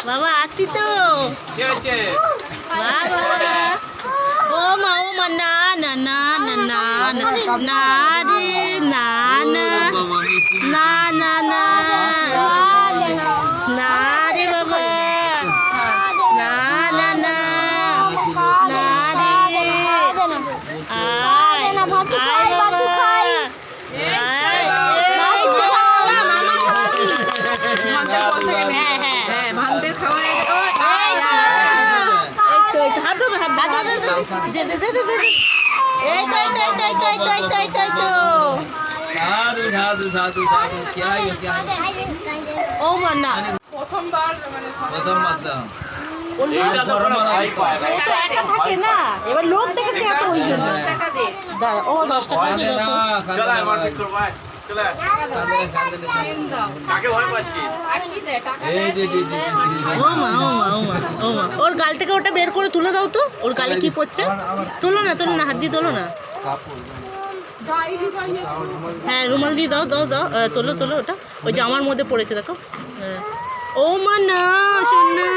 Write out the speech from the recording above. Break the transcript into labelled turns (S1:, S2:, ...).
S1: বাবা আছি তো বাবা। ও মা না না না না না না রে না না না না না না রে বাবা না না না না রে আয় আয় বাবা এবার লোক দেখেছে এত ওই জন্য ও 10 টাকা ওর গাল থেকে ওটা বের করে তুলে দাও তো। ওর গালে কি পড়ছে? তোলো না হাত দিয়ে তোলো না। হ্যাঁ রুমাল দিয়ে দাও দাও দাও তোলো ওটা ওই জামার মধ্যে পড়েছে দেখো। ও মা না শোনা